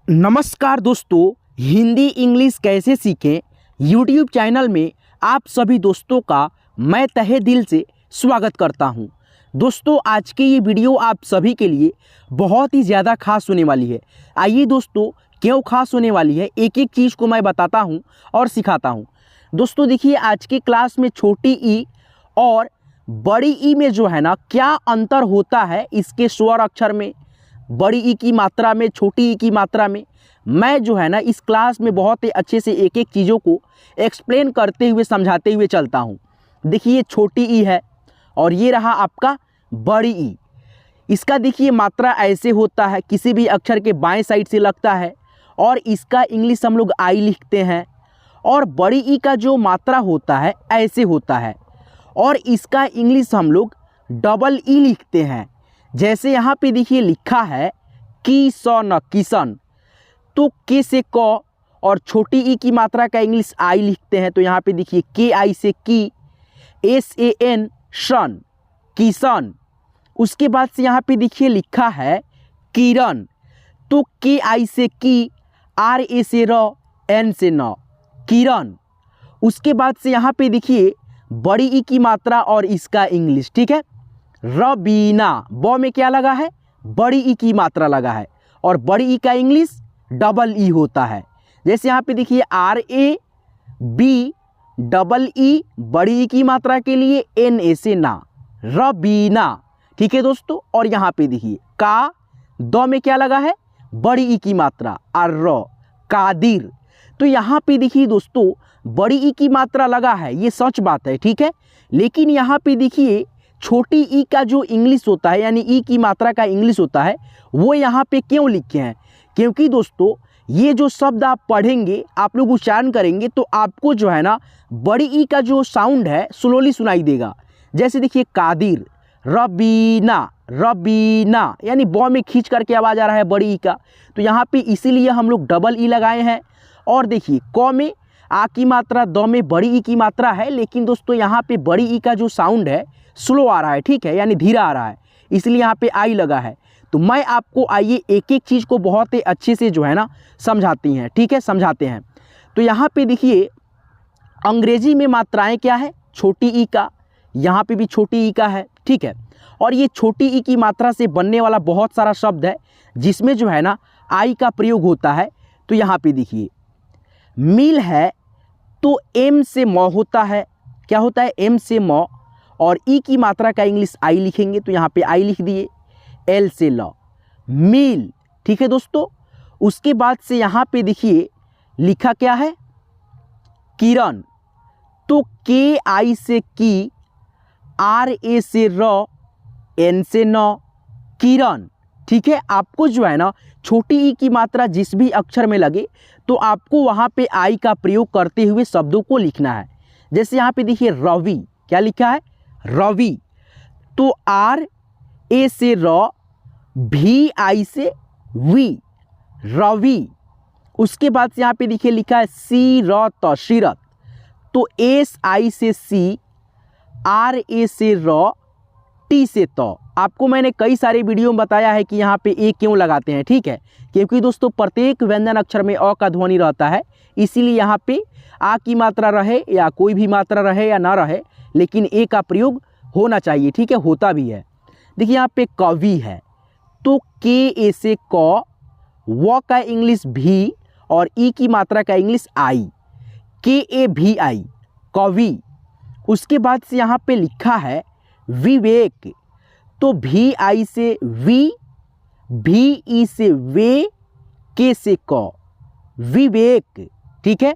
नमस्कार दोस्तों, हिंदी इंग्लिश कैसे सीखें यूट्यूब चैनल में आप सभी दोस्तों का मैं तहे दिल से स्वागत करता हूं। दोस्तों, आज की ये वीडियो आप सभी के लिए बहुत ही ज़्यादा खास होने वाली है। आइए दोस्तों, क्यों खास होने वाली है, एक एक चीज़ को मैं बताता हूं और सिखाता हूं। दोस्तों देखिए, आज की क्लास में छोटी ई और बड़ी ई में जो है ना क्या अंतर होता है, इसके स्वर अक्षर में, बड़ी ई की मात्रा में, छोटी ई की मात्रा में, मैं जो है ना इस क्लास में बहुत ही अच्छे से एक एक चीज़ों को एक्सप्लेन करते हुए समझाते हुए चलता हूँ। देखिए, छोटी ई है और ये रहा आपका बड़ी ई। इसका देखिए मात्रा ऐसे होता है, किसी भी अक्षर के बाएं साइड से लगता है और इसका इंग्लिश हम लोग आई लिखते हैं। और बड़ी ई का जो मात्रा होता है ऐसे होता है और इसका इंग्लिश हम लोग डबल ई लिखते हैं। जैसे यहाँ पे देखिए लिखा है किसन, किसन, तो के से क और छोटी ई की मात्रा का इंग्लिश आई लिखते हैं। तो यहाँ पे देखिए के आई से की, SAN सन, किसन। उसके बाद से यहाँ पे देखिए लिखा है किरण, तो के आई से की, RA से र, N से न, किरण। उसके बाद से यहाँ पे देखिए बड़ी ई की मात्रा और इसका इंग्लिश, ठीक है। रबीना, ब में क्या लगा है, बड़ी ई की मात्रा लगा है और बड़ी ई का इंग्लिश डबल ई होता है। जैसे यहाँ पे देखिए RAB डबल ई, बड़ी ई की मात्रा के लिए NA से ना, रबीना, ठीक है दोस्तों। और यहाँ पे देखिए का, द में क्या लगा है, बड़ी ई की मात्रा, र, कादिर। तो यहाँ पे देखिए दोस्तों बड़ी ई की मात्रा लगा है, ये सच बात है, ठीक है। लेकिन यहाँ पे देखिए छोटी ई का जो इंग्लिश होता है, यानी ई की मात्रा का इंग्लिश होता है, वो यहाँ पे क्यों लिखे हैं, क्योंकि दोस्तों ये जो शब्द आप पढ़ेंगे, आप लोग उच्चारण करेंगे तो आपको जो है ना बड़ी ई का जो साउंड है स्लोली सुनाई देगा। जैसे देखिए कादिर, रबीना, रबीना, यानी ब में खींच करके आवाज़ आ रहा है बड़ी ई का। तो यहाँ पे इसीलिए हम लोग डबल ई लगाए हैं। और देखिए क में आ की मात्रा, द में बड़ी ई की मात्रा है, लेकिन दोस्तों यहाँ पे बड़ी ई का जो साउंड है स्लो आ रहा है, ठीक है, यानी धीरा आ रहा है, इसलिए यहाँ पे आई लगा है। तो मैं आपको आइए एक एक चीज़ को बहुत ही अच्छे से जो है ना समझाती हैं, ठीक है, समझाते हैं। तो यहाँ पे देखिए अंग्रेजी में मात्राएं क्या है, छोटी ई का, यहाँ पे भी छोटी ई का है, ठीक है। और ये छोटी ई की मात्रा से बनने वाला बहुत सारा शब्द है जिसमें जो है ना आई का प्रयोग होता है। तो यहाँ पे देखिए मिल है तो एम से म होता है, क्या होता है, एम से म, और ई की मात्रा का इंग्लिश आई लिखेंगे, तो यहाँ पे आई लिख दिए, एल से ल, मील, ठीक है दोस्तों। उसके बाद से यहाँ पे देखिए लिखा क्या है, किरण, तो के आई से की, RA से र, N से न, किरण, ठीक है। आपको जो है ना छोटी ई की मात्रा जिस भी अक्षर में लगे तो आपको वहाँ पे आई का प्रयोग करते हुए शब्दों को लिखना है। जैसे यहाँ पे देखिए रवि, क्या लिखा है, रवि, तो RA से र, VI से वी, रवि। उसके बाद से यहाँ पे देखिए लिखा है सीरत, सीरत, तो SI से सी, RA से र, T से त। आपको मैंने कई सारे वीडियो में बताया है कि यहाँ पे ए क्यों लगाते हैं, ठीक है, क्योंकि दोस्तों प्रत्येक व्यंजन अक्षर में अ का ध्वनि रहता है, इसीलिए यहाँ पे आ की मात्रा रहे या कोई भी मात्रा रहे या ना रहे, लेकिन ए का प्रयोग होना चाहिए, ठीक है, होता भी है। देखिए यहाँ पे कवि है, तो के से क, व का इंग्लिश भी और ई की मात्रा का इंग्लिश आई, KAVI, कवि। उसके बाद से यहाँ पे लिखा है विवेक, तो VI से वी, VE से वे, के से क, विवेक, ठीक है।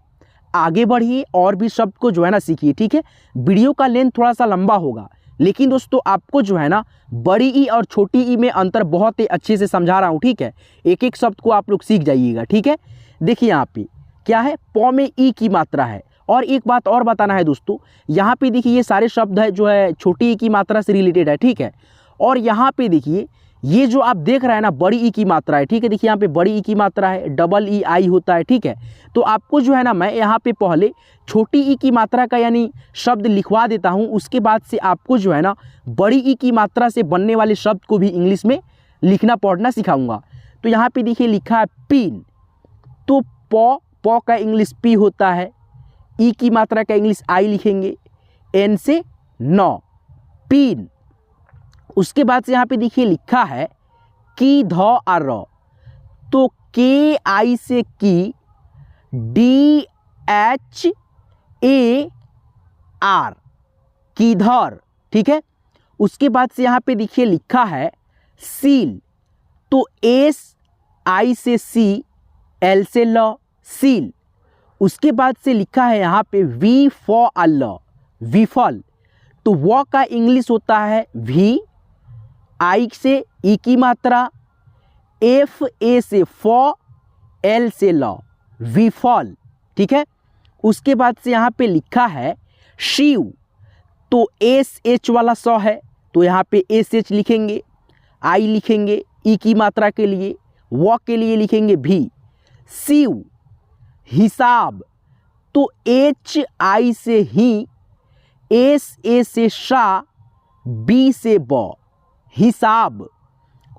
आगे बढ़िए और भी शब्द को जो है ना सीखिए, ठीक है। वीडियो का लेंथ थोड़ा सा लंबा होगा, लेकिन दोस्तों आपको जो है ना बड़ी ई और छोटी ई में अंतर बहुत ही अच्छे से समझा रहा हूँ, ठीक है। एक एक शब्द को आप लोग सीख जाइएगा, ठीक है। देखिए यहाँ पे क्या है, प में ई की मात्रा है। और एक बात और बताना है दोस्तों, यहाँ पे देखिए ये सारे शब्द है जो है छोटी ई की मात्रा से रिलेटेड है, ठीक है। और यहाँ पे देखिए ये जो आप देख रहे हैं ना बड़ी ई की मात्रा है, ठीक है। देखिए यहाँ पे बड़ी ई की मात्रा है, डबल ई आई होता है, ठीक है। तो आपको जो है ना मैं यहाँ पे पहले छोटी ई की मात्रा का यानी शब्द लिखवा देता हूँ, उसके बाद से आपको जो है ना बड़ी ई की मात्रा से बनने वाले शब्द को भी इंग्लिश में लिखना पढ़ना सिखाऊंगा। तो यहाँ पे देखिए लिखा है पिन, तो प का इंग्लिश पी होता है, ई की मात्रा का इंग्लिश आई लिखेंगे, एन से नौ, पीन। उसके बाद से यहाँ पे देखिए लिखा है की ध आ र, तो के आई से की, डी एच ए आर, किधर, ठीक है। उसके बाद से यहाँ पे देखिए लिखा है सील, तो एस आई से सी, एल से ल, सील। उसके बाद से लिखा है यहाँ पे वी फॉर अल्लाह, विफल, तो वो का इंग्लिश होता है वी, आई से ई की मात्रा, एफ ए से फॉ, एल से ल, विफल, ठीक है। उसके बाद से यहाँ पे लिखा है शिव, तो एस एच वाला स है, तो यहाँ पे एस एच लिखेंगे, आई लिखेंगे ई की मात्रा के लिए, व के लिए लिखेंगे भी, शिव। हिसाब, तो एच आई से ही, एस ए से शा, बी से ब, हिसाब।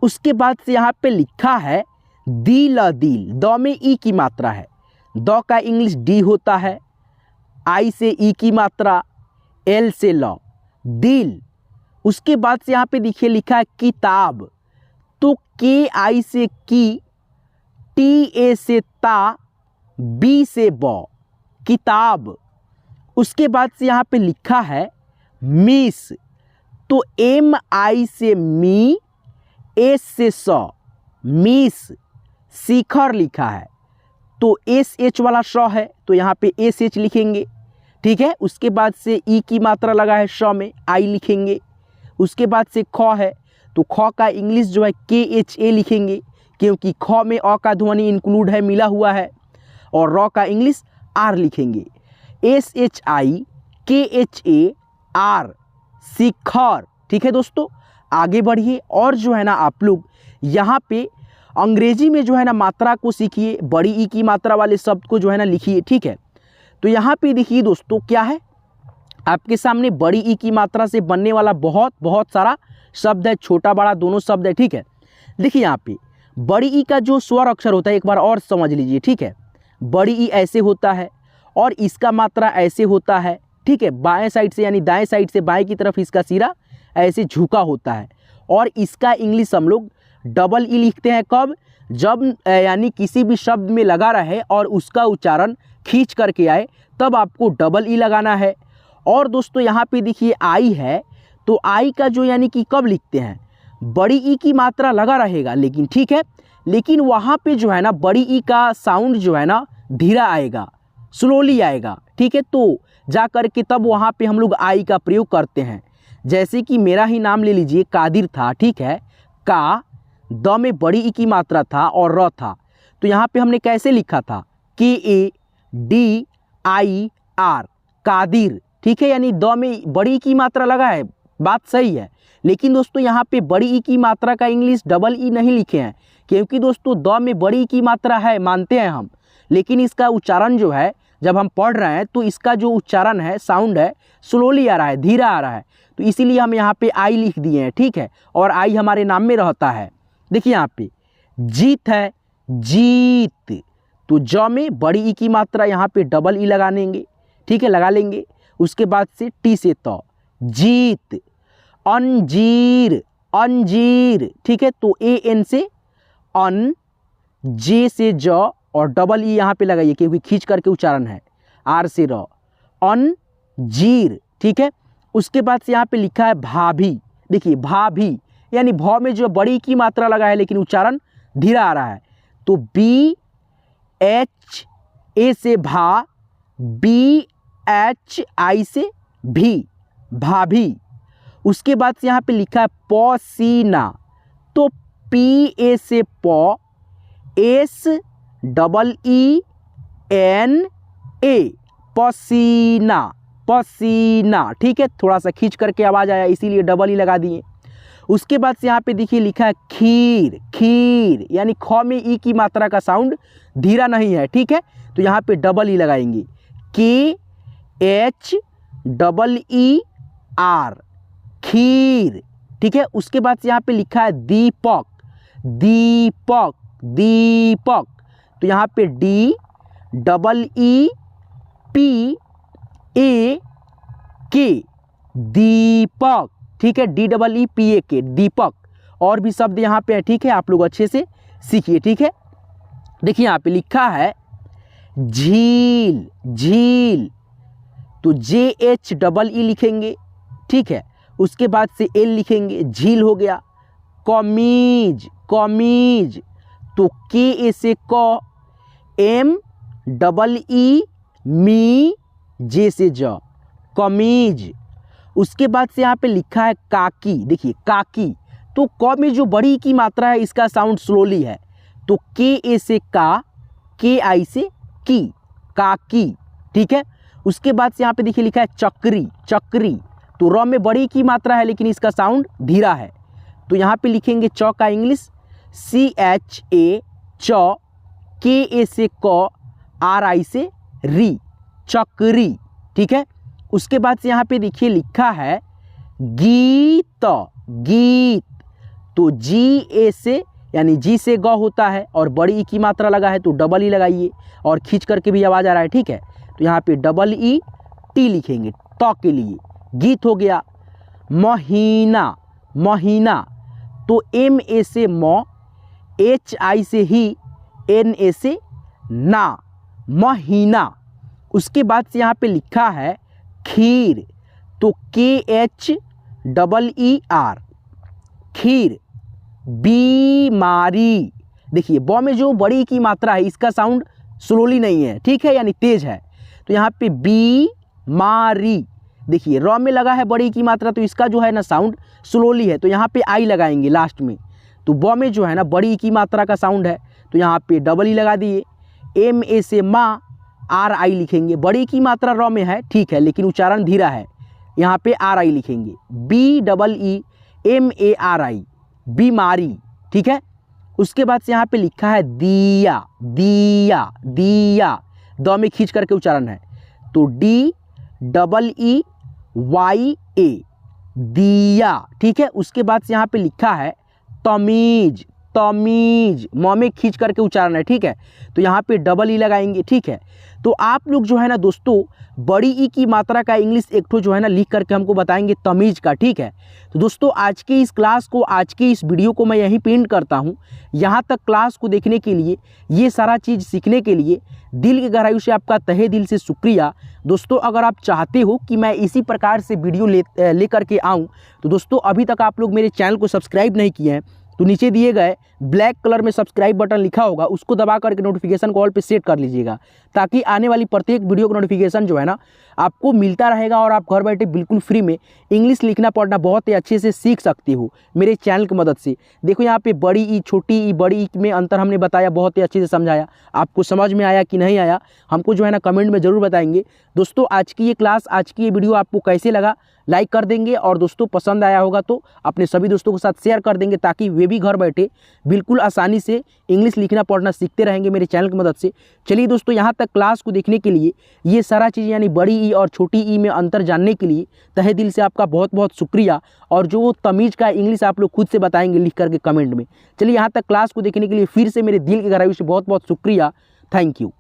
उसके बाद से यहाँ पे लिखा है दिल, दिल, द में ई की मात्रा है, द का इंग्लिश डी होता है, आई से ई की मात्रा, एल से ल, दिल। उसके बाद से यहाँ पे देखिए लिखा है किताब, तो के आई से की, टी ए से ता, बी से ब, किताब। उसके बाद से यहाँ पे लिखा है मिस, तो एम आई से मी, एस से स, मिस, शिखर लिखा है, तो एस एच वाला श है, तो यहाँ पे एस एच लिखेंगे, ठीक है। उसके बाद से ई की मात्रा लगा है श में, आई लिखेंगे। उसके बाद से ख है, तो ख का इंग्लिश जो है के एच ए लिखेंगे, क्योंकि ख में अ का ध्वनि इंक्लूड है, मिला हुआ है, और र का इंग्लिश आर लिखेंगे, एस एच आई के एच ए आर, शिखर, ठीक है दोस्तों। आगे बढ़िए और जो है ना आप लोग यहाँ पे अंग्रेजी में जो है ना मात्रा को सीखिए, बड़ी ई की मात्रा वाले शब्द को जो है ना लिखिए, ठीक है। तो यहाँ पे देखिए दोस्तों क्या है, आपके सामने बड़ी ई की मात्रा से बनने वाला बहुत सारा शब्द है, छोटा बड़ा दोनों शब्द है, ठीक है। देखिए यहाँ पे बड़ी ई का जो स्वर अक्षर होता है एक बार और समझ लीजिए, ठीक है। बड़ी ई ऐसे होता है और इसका मात्रा ऐसे होता है, ठीक है। बाएं साइड से यानी दाएं साइड से बाएं की तरफ इसका सिरा ऐसे झुका होता है, और इसका इंग्लिश हम लोग डबल ई लिखते हैं कब, जब यानी किसी भी शब्द में लगा रहे और उसका उच्चारण खींच करके आए तब आपको डबल ई लगाना है। और दोस्तों यहाँ पे देखिए आई है, तो आई का जो यानी कि कब लिखते हैं, बड़ी ई की मात्रा लगा रहेगा लेकिन, ठीक है, लेकिन वहाँ पे जो है ना बड़ी ई का साउंड जो है ना धीरा आएगा, स्लोली आएगा, ठीक है। तो जा कर के तब वहाँ पे हम लोग आई का प्रयोग करते हैं। जैसे कि मेरा ही नाम ले लीजिए, कादिर था, ठीक है, का द में बड़ी ई की मात्रा था और र था, तो यहाँ पे हमने कैसे लिखा था, K A D I R, Kadir, ठीक है, यानी द में बड़ी ई की मात्रा लगा है, बात सही है। लेकिन दोस्तों यहाँ पे बड़ी ई की मात्रा का इंग्लिश डबल ई नहीं लिखे हैं, क्योंकि दोस्तों द में बड़ी ई की मात्रा है, मानते हैं हम, लेकिन इसका उच्चारण जो है जब हम पढ़ रहे हैं तो इसका जो उच्चारण है, साउंड है, स्लोली आ रहा है, धीरा आ रहा है, तो इसीलिए हम यहाँ पे आई लिख दिए हैं, ठीक है। और आई हमारे नाम में रहता है। देखिए यहाँ पे जीत है, जीत, तो ज में बड़ी ई की मात्रा यहाँ पे डबल ई लगा लेंगे, ठीक है, लगा लेंगे। उसके बाद से टी से त, जीत। अंजीर, अंजीर, ठीक है, तो ए एन से अन, जे से ज, और डबल ई यहाँ पे लगाइए क्योंकि खींच करके उच्चारण है, आर से र, अंजीर, ठीक है। उसके बाद से यहाँ पे लिखा है भाभी, देखिए भाभी, यानी भ में जो बड़ी की मात्रा लगा है लेकिन उच्चारण धीरा आ रहा है, तो बी एच ए से भा, बी एच आई से भी, भाभी। उसके बाद से यहाँ पे लिखा है पसीना, तो पी ए से प, S double E N A, पसीना, पसीना, ठीक है, थोड़ा सा खींच करके आवाज़ आया इसीलिए डबल ई लगा दिए। उसके बाद से यहाँ पे देखिए लिखा है खीर, खीर, यानी ख में ई की मात्रा का साउंड धीरा नहीं है, ठीक है, तो यहाँ पे डबल ई लगाएंगे, के एच डबल ई आर, खीर, ठीक है। उसके बाद से यहाँ पे लिखा है दीपक, दीपक, दीपक, तो यहाँ पे DEEPAK, दीपक, ठीक है, DEEPAK, दीपक। और भी शब्द यहाँ पे है, ठीक है, आप लोग अच्छे से सीखिए, ठीक है। देखिए यहाँ पे लिखा है झील, झील, तो JHEE लिखेंगे, ठीक है। उसके बाद से L लिखेंगे, झील हो गया। कमीज, कमीज, तो KA से क, MEE, मी, J से ज, कमीज। उसके बाद से यहाँ पे लिखा है काकी, देखिए काकी, तो क में जो बड़ी की मात्रा है इसका साउंड स्लोली है, तो KA से का, KI से की, काकी, ठीक है। उसके बाद से यहाँ पे देखिए लिखा है चक्री, चक्री, तो र में बड़ी की मात्रा है लेकिन इसका साउंड धीरा है, तो यहाँ पे लिखेंगे च का इंग्लिश CHA, च, KA से क, RI से री, चक्री, ठीक है। उसके बाद से यहाँ पे देखिए लिखा है गीत, गीत, तो GA से यानी जी से ग होता है और बड़ी ई की मात्रा लगा है तो डबल ई लगाइए और खींच करके भी आवाज़ आ रहा है, ठीक है। तो यहाँ पे EE लिखेंगे त के लिए, गीत हो गया। महीना, महीना, तो MA से म, HI से ही, NA से ना, महीना। उसके बाद से यहाँ पे लिखा है खीर, तो KHEER, खीर। बीमारी, देखिए ब में जो बड़ी की मात्रा है इसका साउंड स्लोली नहीं है, ठीक है, यानी तेज है, तो यहाँ पे बीमारी। देखिए र में लगा है बड़ी की मात्रा तो इसका जो है ना साउंड स्लोली है, तो यहाँ पे आई लगाएंगे लास्ट में। तो ब में जो है ना बड़ी की मात्रा का साउंड है तो यहाँ पे डबल ई लगा दिए। MA से माँ, RI लिखेंगे, बड़ी की मात्रा र में है, ठीक है, लेकिन उच्चारण धीरा है, यहाँ पे RI लिखेंगे। BEEMARI, बीमारी, ठीक है। उसके बाद से यहाँ पे लिखा है दिया, दिया, दिया, द में खींच करके उच्चारण है, तो DEEYA, दिया, ठीक है। उसके बाद से यहाँ पे लिखा है तमीज, तमीज, म में खींच करके उच्चारण है, ठीक है, तो यहाँ पे डबल ई लगाएंगे, ठीक है। तो आप लोग जो है ना दोस्तों बड़ी ई की मात्रा का इंग्लिश एक ठो जो है ना लिख करके हमको बताएंगे तमीज का, ठीक है। तो दोस्तों आज के इस क्लास को, आज के इस वीडियो को मैं यहीं पे एंड करता हूँ। यहाँ तक क्लास को देखने के लिए, ये सारा चीज़ सीखने के लिए दिल की गहराई से आपका तहे दिल से शुक्रिया। दोस्तों अगर आप चाहते हो कि मैं इसी प्रकार से वीडियो ले करके आऊँ तो दोस्तों अभी तक आप लोग मेरे चैनल को सब्सक्राइब नहीं किए हैं तो नीचे दिए गए ब्लैक कलर में सब्सक्राइब बटन लिखा होगा, उसको दबा करके नोटिफिकेशन कॉल पे सेट कर लीजिएगा, ताकि आने वाली प्रत्येक वीडियो का नोटिफिकेशन जो है ना आपको मिलता रहेगा और आप घर बैठे बिल्कुल फ्री में इंग्लिश लिखना पढ़ना बहुत ही अच्छे से सीख सकते हो मेरे चैनल की मदद से। देखो यहाँ पे बड़ी ई, छोटी ई, बड़ी ई में अंतर हमने बताया, बहुत ही अच्छे से समझाया। आपको समझ में आया कि नहीं आया हमको जो है ना कमेंट में ज़रूर बताएंगे। दोस्तों आज की ये क्लास, आज की ये वीडियो आपको कैसे लगा लाइक कर देंगे, और दोस्तों पसंद आया होगा तो अपने सभी दोस्तों के साथ शेयर कर देंगे, ताकि वे भी घर बैठे बिल्कुल आसानी से इंग्लिश लिखना पढ़ना सीखते रहेंगे मेरे चैनल की मदद से। चलिए दोस्तों यहाँ तक क्लास को देखने के लिए, ये सारा चीज़ यानी बड़ी ई और छोटी ई में अंतर जानने के लिए तहे दिल से आपका बहुत बहुत शुक्रिया। और जो तमीज़ का इंग्लिश आप लोग खुद से बताएंगे लिख करके कमेंट में। चलिए यहाँ तक क्लास को देखने के लिए फिर से मेरे दिल की गहराई से बहुत बहुत शुक्रिया। Thank you.